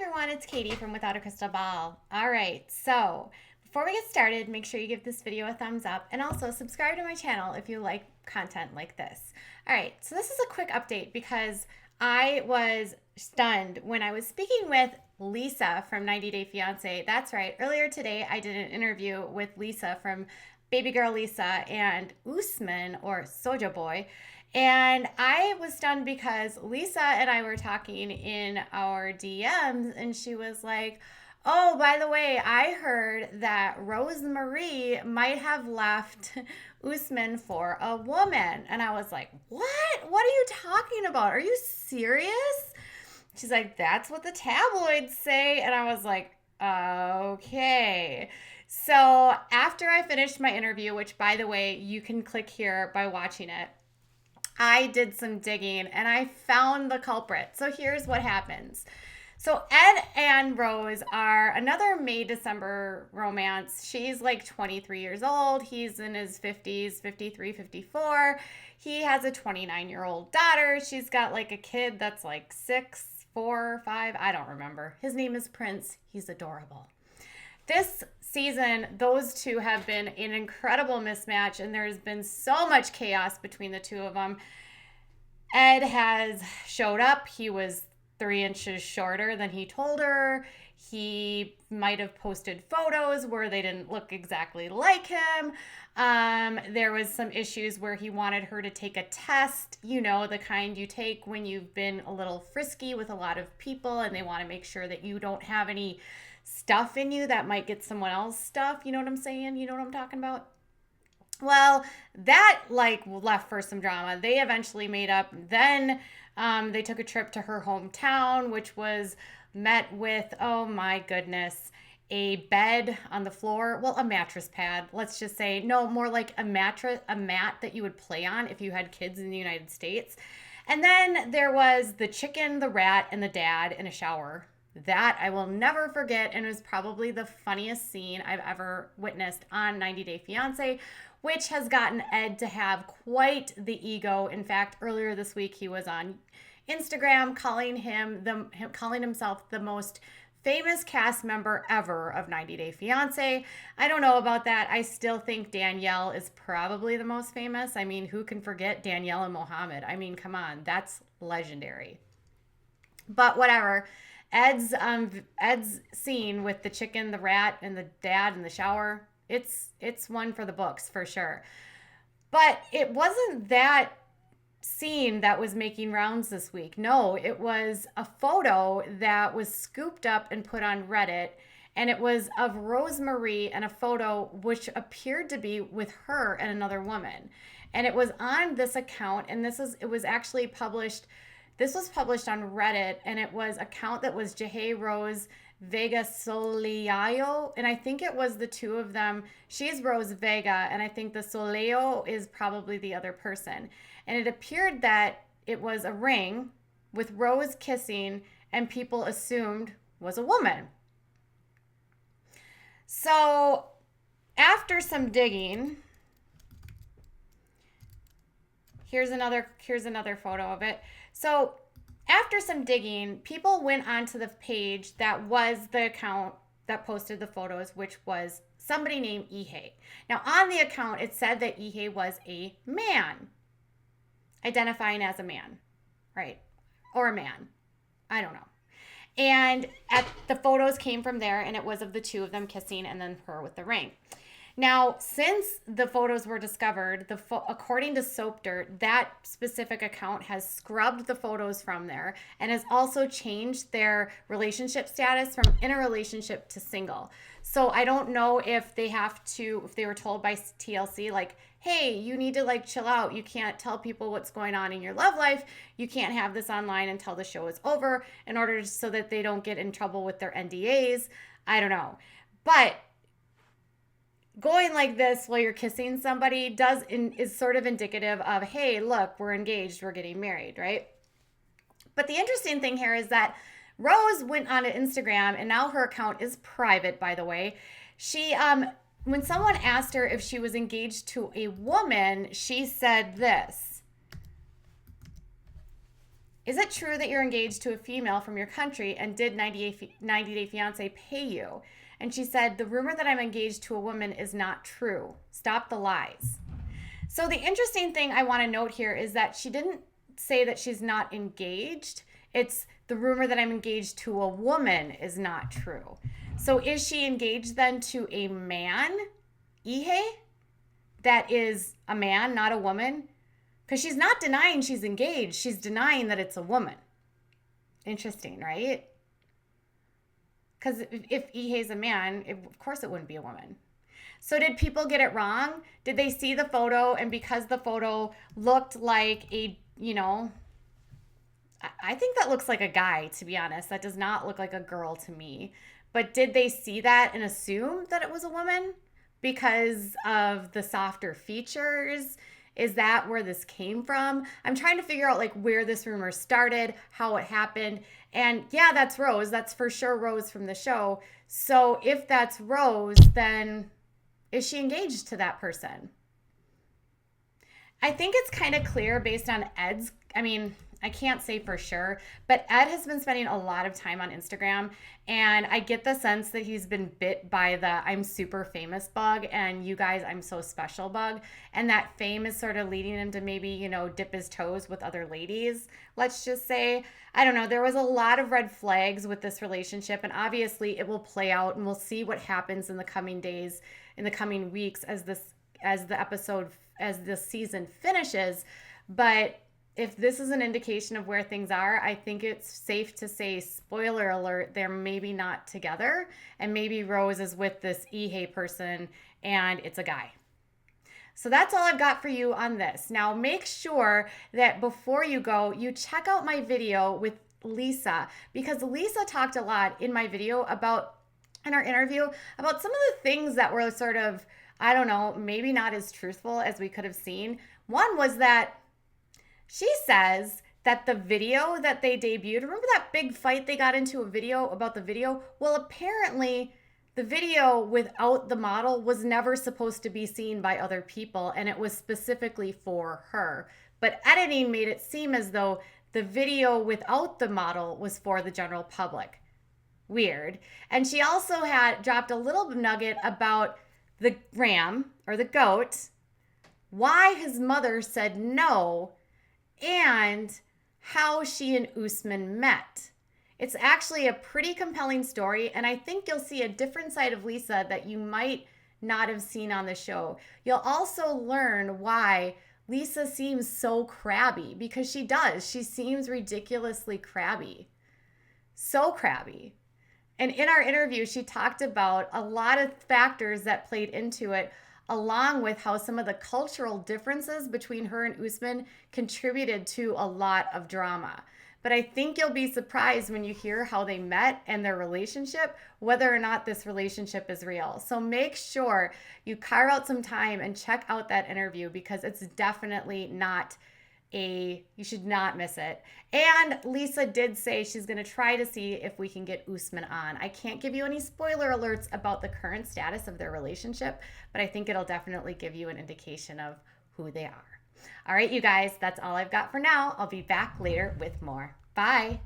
everyone, it's Katie from Without a Crystal Ball. All right, so before we get started, make sure you give this video a thumbs up and also subscribe to my channel if you like content like this. All right, so this is a quick update because I was stunned when I was speaking with Lisa from 90 Day Fiancé. That's right, earlier today I did an interview with Lisa from Baby Girl Lisa and Usman or Soja Boy. And I was stunned because Lisa and I were talking in our DMs, and she was like, "Oh, by the way, I heard that Rosemary might have left Usman for a woman." And I was like, "What? What are you talking about? Are you serious?" She's like, "That's what the tabloids say." And I was like, "Okay." So after I finished my interview, which by the way, you can click here by watching it, I did some digging and I found the culprit. So here's what happens. So Ed and Rose are another May December romance. She's like 23 years old. He's in his 50s, 53, 54. He has a 29-year-old daughter. She's got like a kid that's like 6, 4, 5. I don't remember. His name is Prince. He's adorable. This season, those two have been an incredible mismatch, and there's been so much chaos between the two of them. Ed has showed up. He was 3 inches shorter than he told her. He might have posted photos where they didn't look exactly like him. There was some issues where he wanted her to take a test, you know, the kind you take when you've been a little frisky with a lot of people and they want to make sure that you don't have any stuff in you that might get someone else stuff. You know what I'm saying? You know what I'm talking about? Well, that like left for some drama. They eventually made up. Then they took a trip to her hometown, which was met with, oh my goodness, a bed on the floor. Well, a mattress pad. Let's just say, no, more like a mattress, a mat that you would play on if you had kids in the United States. And then there was the chicken, the rat, and the dad in a shower. That I will never forget, and it was probably the funniest scene I've ever witnessed on 90 Day Fiancé, which has gotten Ed to have quite the ego. In fact, earlier this week he was on Instagram calling himself the most famous cast member ever of 90 Day Fiancé. I don't know about that. I still think Danielle is probably the most famous. I mean, who can forget Danielle and Mohammed? I mean, come on, that's legendary. But whatever. Ed's scene with the chicken, the rat, and the dad in the shower, it's one for the books for sure. But it wasn't that scene that was making rounds this week. No, it was a photo that was scooped up and put on Reddit, and it was of Rosemary and a photo which appeared to be with her and another woman. And it was on this account, and it was actually published. This was published on Reddit, and it was an account that was Jahe Rose Vega Soleillo, and I think it was the two of them. She's Rose Vega, and I think the Soleillo is probably the other person. And it appeared that it was a ring with Rose kissing, and people assumed was a woman. So after some digging, here's another photo of it. So after some digging, people went onto the page that was the account that posted the photos, which was somebody named Ihe. Now on the account, it said that Ihe was a man, identifying as a man, right? Or a man. I don't know. And the photos came from there, and it was of the two of them kissing and then her with the ring. Now, since the photos were discovered, according to Soap Dirt, that specific account has scrubbed the photos from there and has also changed their relationship status from in a relationship to single. So I don't know if they were told by TLC, like, hey, you need to like chill out. You can't tell people what's going on in your love life. You can't have this online until the show is over so that they don't get in trouble with their NDAs. I don't know. But going like this while you're kissing somebody is sort of indicative of, hey, look, we're engaged, we're getting married, right? But the interesting thing here is that Rose went on to Instagram, and now her account is private, by the way. She, when someone asked her if she was engaged to a woman, she said this. Is it true that you're engaged to a female from your country, and did 90 Day Fiance pay you? And she said, the rumor that I'm engaged to a woman is not true. Stop the lies. So the interesting thing I want to note here is that she didn't say that she's not engaged. It's the rumor that I'm engaged to a woman is not true. So is she engaged then to a man, Ihe? That is a man, not a woman? Because she's not denying she's engaged. She's denying that it's a woman. Interesting, right? Because if Ihe's a man, of course it wouldn't be a woman. So did people get it wrong? Did they see the photo, and because the photo looked like a, I think that looks like a guy, to be honest. That does not look like a girl to me. But did they see that and assume that it was a woman because of the softer features? Is that where this came from? I'm trying to figure out like where this rumor started, how it happened. And yeah, that's Rose. That's for sure Rose from the show. So if that's Rose, then is she engaged to that person? I think it's kind of clear based on Ed's, I can't say for sure, but Ed has been spending a lot of time on Instagram, and I get the sense that he's been bit by the I'm super famous bug and you guys, I'm so special bug. And that fame is sort of leading him to maybe, dip his toes with other ladies, let's just say. I don't know. There was a lot of red flags with this relationship, and obviously it will play out, and we'll see what happens in the coming days, in the coming weeks as the season finishes. But if this is an indication of where things are, I think it's safe to say, spoiler alert, they're maybe not together, and maybe Rose is with this Ihe person and it's a guy. So that's all I've got for you on this. Now make sure that before you go, you check out my video with Lisa, because Lisa talked a lot in my video in our interview about some of the things that were sort of, I don't know, maybe not as truthful as we could have seen. One was that she says that the video that they debuted, remember that big fight they got into about the video? Well, apparently the video without the model was never supposed to be seen by other people, and it was specifically for her. But editing made it seem as though the video without the model was for the general public. Weird. And she also had dropped a little nugget about the ram, or the goat, why his mother said no, and how she and Usman met. It's actually a pretty compelling story, and I think you'll see a different side of Lisa that you might not have seen on the show. You'll also learn why Lisa seems so crabby, because she does. She seems ridiculously crabby. So crabby. And in our interview, she talked about a lot of factors that played into it, along with how some of the cultural differences between her and Usman contributed to a lot of drama. But I think you'll be surprised when you hear how they met and their relationship, whether or not this relationship is real. So make sure you carve out some time and check out that interview, because it's definitely you should not miss it. And Lisa did say she's going to try to see if we can get Usman on. I can't give you any spoiler alerts about the current status of their relationship, but I think it'll definitely give you an indication of who they are. All right, you guys, that's all I've got for now. I'll be back later with more. Bye.